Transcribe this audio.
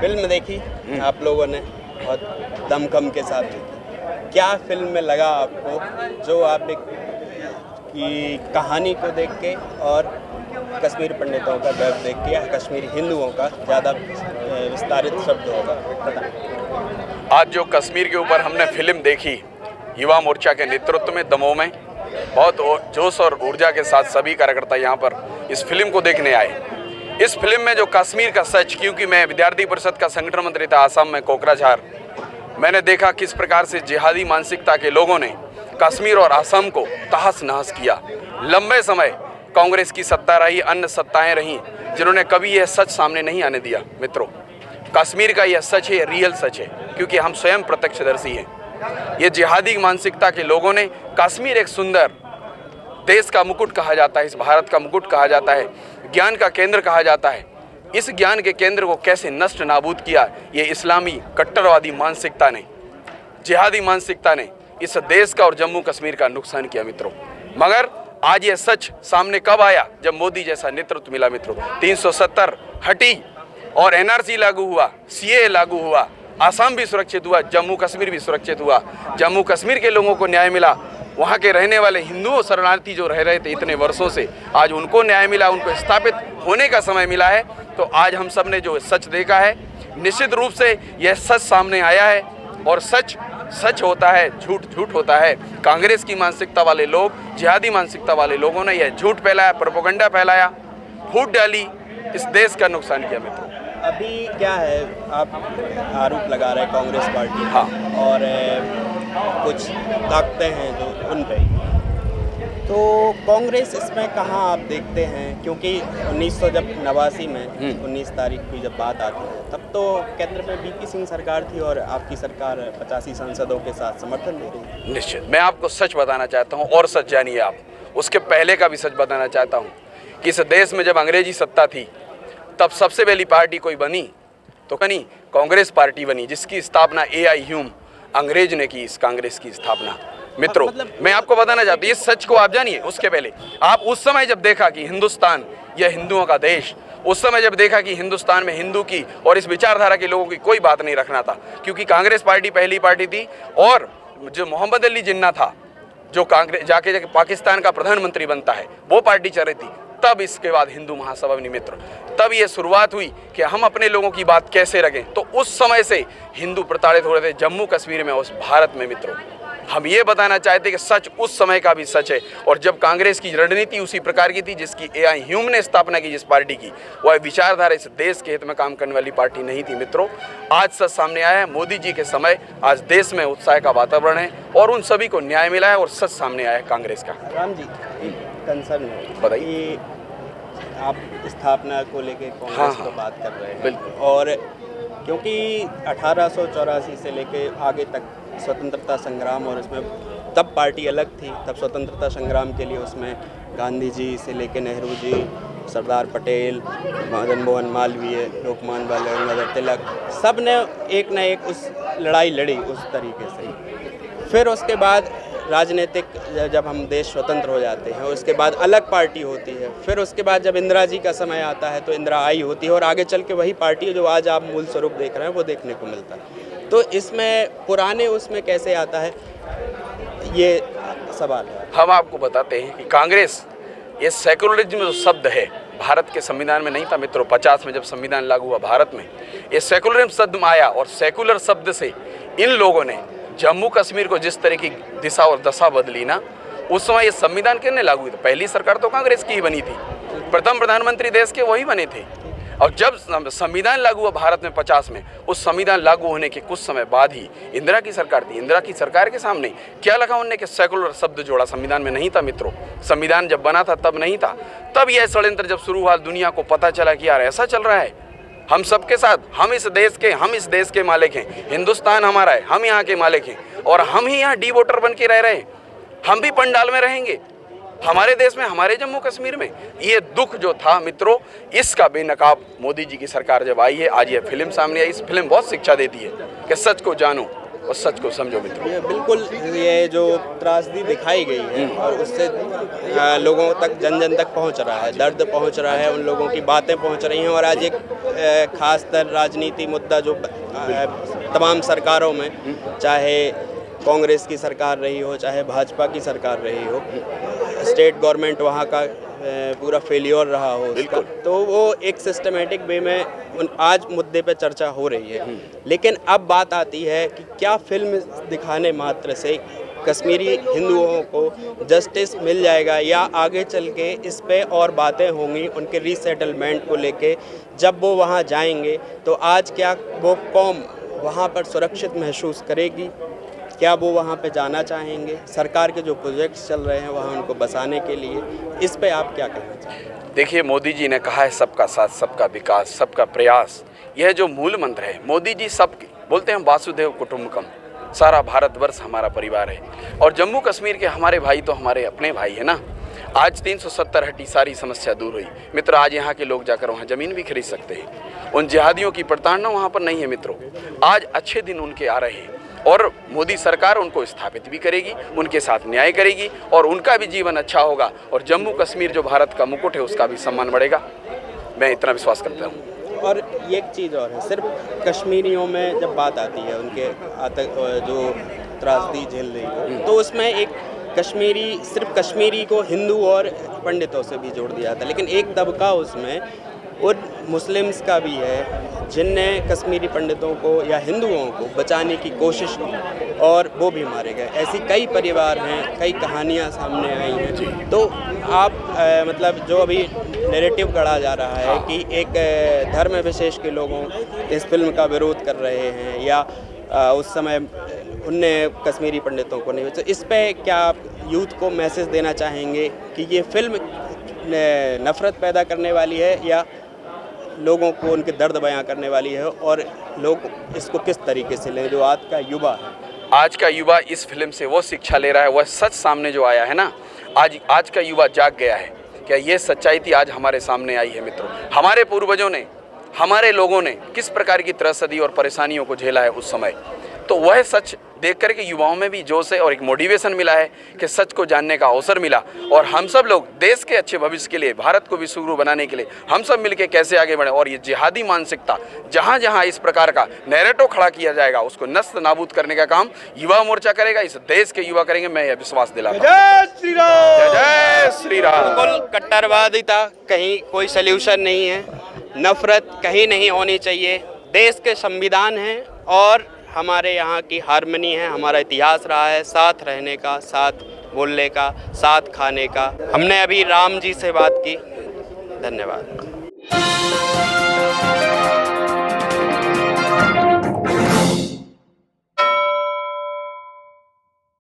Film देखी आप लोगों ने बहुत दमखम के साथ देखी। क्या फिल्म में लगा आपको जो आप एक की कहानी को देख के और कश्मीर पंडितों का दर्द देख के या कश्मीरी हिंदुओं का ज़्यादा विस्तारित शब्द होगा बताएं। आज जो कश्मीर के ऊपर हमने फिल्म देखी, युवा मोर्चा के नेतृत्व में दमोह में बहुत जोश और ऊर्जा के साथ सभी कार्यकर्ता यहाँ पर इस फिल्म को देखने आए। इस फिल्म में जो कश्मीर का सच, क्योंकि मैं विद्यार्थी परिषद का संगठन मंत्री था आसाम में कोकराझार, मैंने देखा किस प्रकार से जिहादी मानसिकता के लोगों ने कश्मीर और असम को तहस नहस किया। लंबे समय कांग्रेस की सत्ता रही, अन्य सत्ताएं रहीं जिन्होंने कभी यह सच सामने नहीं आने दिया। मित्रों, कश्मीर का यह सच है, रियल सच है, क्योंकि हम स्वयं प्रत्यक्षदर्शी हैं। ये जिहादी मानसिकता के लोगों ने कश्मीर एक सुंदर देश का मुकुट कहा जाता है, इस भारत का मुकुट कहा जाता है, ज्ञान का केंद्र कहा जाता है, इस ज्ञान के केंद्र को कैसे नष्ट नाबूद किया ये इस्लामी कट्टरवादी मानसिकता ने, जिहादी मानसिकता ने इस देश का और जम्मू कश्मीर का नुकसान किया। मित्रों, मगर आज ये सच सामने कब आया? जब मोदी जैसा नेतृत्व मिला। मित्रों, 370 हटी और एनआरसी लागू हुआ, सीए लागू हुआ, आसाम भी सुरक्षित हुआ, जम्मू कश्मीर भी सुरक्षित हुआ। जम्मू कश्मीर के लोगों को न्याय मिला, वहाँ के रहने वाले हिंदुओं शरणार्थी जो रह रहे थे इतने वर्षों से, आज उनको न्याय मिला, उनको स्थापित होने का समय मिला है। तो आज हम सब ने जो सच देखा है, निश्चित रूप से यह सच सामने आया है और सच सच होता है, झूठ झूठ होता है। कांग्रेस की मानसिकता वाले लोग, जिहादी मानसिकता वाले लोगों ने यह झूठ फैलाया, प्रोपेगेंडा फैलाया, फूट डाली, इस देश का नुकसान किया। मित्रों, अभी क्या है, आप आरोप लगा रहे कांग्रेस पार्टी, हाँ, और कुछ ताकतें हैं जो उन पे, तो कांग्रेस इसमें कहाँ आप देखते हैं? क्योंकि 1989 में 19 तारीख की जब बात आती है तब तो केंद्र में वीपी सिंह सरकार थी और आपकी सरकार 85 सांसदों के साथ समर्थन दे रही है। निश्चित, मैं आपको सच बताना चाहता हूँ और सच जानिए आप। उसके पहले का भी सच बताना चाहता हूँ कि इस देश में जब अंग्रेजी सत्ता थी तब सबसे पहली पार्टी कोई बनी तो कांग्रेस पार्टी बनी, जिसकी स्थापना ए.आई. ह्यूम अंग्रेज ने की, इस कांग्रेस की स्थापना। मित्रों, मैं आपको बताना चाहता हूँ, इस सच को आप जानिए। उसके पहले आप उस समय जब देखा कि हिंदुस्तान यह हिंदुओं का देश, उस समय जब देखा कि हिंदुस्तान में हिंदू की और इस विचारधारा के लोगों की कोई बात नहीं रखना था, क्योंकि कांग्रेस पार्टी पहली पार्टी थी और जो मोहम्मद अली जिन्ना था, जो कांग्रेस जाके पाकिस्तान का प्रधानमंत्री बनता है, वो पार्टी चल रही थी। तब इसके बाद हिंदू महासभा बनी। मित्र, तब ये शुरुआत हुई कि हम अपने लोगों की बात कैसे रखें। तो उस समय से हिंदू प्रताड़ित हो रहे थे जम्मू कश्मीर में, उस भारत में। मित्रों, हम ये बताना चाहते कि सच उस समय का भी सच है। और जब कांग्रेस की रणनीति उसी प्रकार की थी जिसकी ए.आई. ह्यूम ने स्थापना की, जिस पार्टी की, वह विचारधारा इस देश के हित में काम करने वाली पार्टी नहीं थी। मित्रों, आज सच सामने आया है। मोदी जी के समय आज देश में उत्साह का वातावरण है और उन सभी को न्याय मिला है और सच सामने आया है कांग्रेस का। राम जी, कंसर्न बताइए। आप स्थापना को लेके कांग्रेस को बात कर रहे हैं, बिल्कुल, और क्योंकि 1884 से लेके आगे तक स्वतंत्रता संग्राम, और उसमें तब पार्टी अलग थी, तब स्वतंत्रता संग्राम के लिए उसमें गांधी जी से लेके नेहरू जी, सरदार पटेल, मदन मोहन मालवीय, लोकमान्य बाल गंगाधर तिलक, सब ने एक न एक उस लड़ाई लड़ी उस तरीके से। फिर उसके बाद राजनीतिक, जब हम देश स्वतंत्र हो जाते हैं, उसके बाद अलग पार्टी होती है। फिर उसके बाद जब इंदिरा जी का समय आता है तो इंदिरा आई होती है, और आगे चल के वही पार्टी जो आज आप मूल स्वरूप देख रहे हैं वो देखने को मिलता है। तो इसमें पुराने उसमें कैसे आता है, ये सवाल है। हम आपको बताते हैं कि कांग्रेस, ये सेकुलरिज्म जो शब्द है भारत के संविधान में नहीं था। मित्रों, 50 में जब संविधान लागू हुआ भारत में, ये सेकुलरिज्म शब्द आया और सेकुलर शब्द से इन लोगों ने जम्मू कश्मीर को जिस तरह की दिशा और दशा बदली ना, उस समय ये संविधान किसने लागू हुई? पहली सरकार तो कांग्रेस की ही बनी थी, प्रथम प्रधानमंत्री देश के वही बने थे। और जब संविधान लागू हुआ भारत में 50 में, उस संविधान लागू होने के कुछ समय बाद ही इंदिरा की सरकार थी। इंदिरा की सरकार के सामने क्या लगा उनने कि सेकुलर शब्द जोड़ा, संविधान में नहीं था। मित्रों, संविधान जब बना था तब नहीं था। तब यह षड्यंत्र जब शुरू हुआ, दुनिया को पता चला कि यार ऐसा चल रहा है, हम सबके साथ, हम इस देश के मालिक हैं, हिंदुस्तान हमारा है, हम यहाँ के मालिक हैं, और हम ही यहाँ डी वोटर बन के रह रहे हैं, हम भी पंडाल में रहेंगे हमारे देश में, हमारे जम्मू कश्मीर में। ये दुख जो था मित्रों, इसका बेनकाब मोदी जी की सरकार जब आई है, आज ये फिल्म सामने आई। इस फिल्म बहुत शिक्षा देती है कि सच को जानो और सच को समझो। मित्रों, ये बिल्कुल, ये जो त्रासदी दिखाई गई है और उससे लोगों तक, जन जन तक पहुंच रहा है, दर्द पहुंच रहा है, उन लोगों की बातें पहुंच रही हैं, और आज एक खासतर राजनीति मुद्दा जो तमाम सरकारों में, चाहे कांग्रेस की सरकार रही हो चाहे भाजपा की सरकार रही हो, स्टेट गवर्नमेंट वहाँ का पूरा फेलियर रहा हो उसका, तो वो एक सिस्टमेटिक वे में आज मुद्दे पे चर्चा हो रही है। लेकिन अब बात आती है कि क्या फिल्म दिखाने मात्र से कश्मीरी हिंदुओं को जस्टिस मिल जाएगा, या आगे चल के इस पे और बातें होंगी उनके रीसेटलमेंट को लेके। जब वो वहाँ जाएंगे तो आज क्या वो कौम वहाँ पर सुरक्षित महसूस करेगी? क्या वो वहाँ पे जाना चाहेंगे? सरकार के जो प्रोजेक्ट्स चल रहे हैं वहाँ उनको बसाने के लिए, इस पे आप क्या कहना चाहेंगे? देखिए, मोदी जी ने कहा है सबका साथ, सबका विकास, सबका प्रयास। यह जो मूल मंत्र है, मोदी जी सब बोलते हैं वासुदेव कुटुंबकम, सारा भारतवर्ष हमारा परिवार है। और जम्मू कश्मीर के हमारे भाई तो हमारे अपने भाई है ना। आज 370 हटी सारी समस्या दूर हुई मित्र। आज यहाँ के लोग जाकर वहाँ ज़मीन भी खरीद सकते हैं। उन जिहादियों की प्रताड़ना वहाँ पर नहीं है मित्रों। आज अच्छे दिन उनके आ रहे हैं और मोदी सरकार उनको स्थापित भी करेगी, उनके साथ न्याय करेगी और उनका भी जीवन अच्छा होगा और जम्मू कश्मीर जो भारत का मुकुट है उसका भी सम्मान बढ़ेगा। मैं इतना विश्वास करता हूँ। और एक चीज़ और है, सिर्फ कश्मीरियों में जब बात आती है उनके जो त्रासदी झेल रही है, तो उसमें एक सिर्फ कश्मीरी को हिंदू और पंडितों से भी जोड़ दिया था, लेकिन एक दबका उसमें उन मुस्लिम्स का भी है जिनने कश्मीरी पंडितों को या हिंदुओं को बचाने की कोशिश की और वो भी मारे गए। ऐसी कई परिवार हैं, कई कहानियां सामने आई हैं। तो आप मतलब जो अभी नैरेटिव गढ़ा जा रहा है कि एक धर्म विशेष के लोगों इस फिल्म का विरोध कर रहे हैं या उस समय उनने कश्मीरी पंडितों को नहीं, तो इस पे क्या आप यूथ को मैसेज देना चाहेंगे कि ये फिल्म नफ़रत पैदा करने वाली है या लोगों को उनके दर्द बयां करने वाली है, और लोग इसको किस तरीके से लें जो आज का युवा है? आज का युवा इस फिल्म से वो शिक्षा ले रहा है, वह सच सामने जो आया है ना, आज का युवा जाग गया है। क्या ये सच्चाई थी आज हमारे सामने आई है मित्रों। हमारे पूर्वजों ने, हमारे लोगों ने किस प्रकार की त्रसदी और परेशानियों को झेला है उस समय, तो वह सच देख कर के युवाओं में भी जोश है और एक मोटिवेशन मिला है कि सच को जानने का अवसर मिला। और हम सब लोग देश के अच्छे भविष्य के लिए, भारत को विश्वगुरु बनाने के लिए हम सब मिलकर कैसे आगे बढ़े, और ये जिहादी मानसिकता जहाँ जहाँ इस प्रकार का नैरेटिव खड़ा किया जाएगा उसको नष्ट नाबूद करने का काम युवा मोर्चा करेगा, इस देश के युवा करेंगे। मैं यह विश्वास दिलाता हूं। जय श्री राम। जय श्री राम। बिल्कुल कट्टरवादिता कहीं कोई सल्यूशन नहीं है, नफरत कहीं नहीं होनी चाहिए। देश के संविधान है और हमारे यहाँ की हारमनी है, हमारा इतिहास रहा है साथ रहने का, साथ बोलने का, साथ खाने का। हमने अभी राम जी से बात की। धन्यवाद।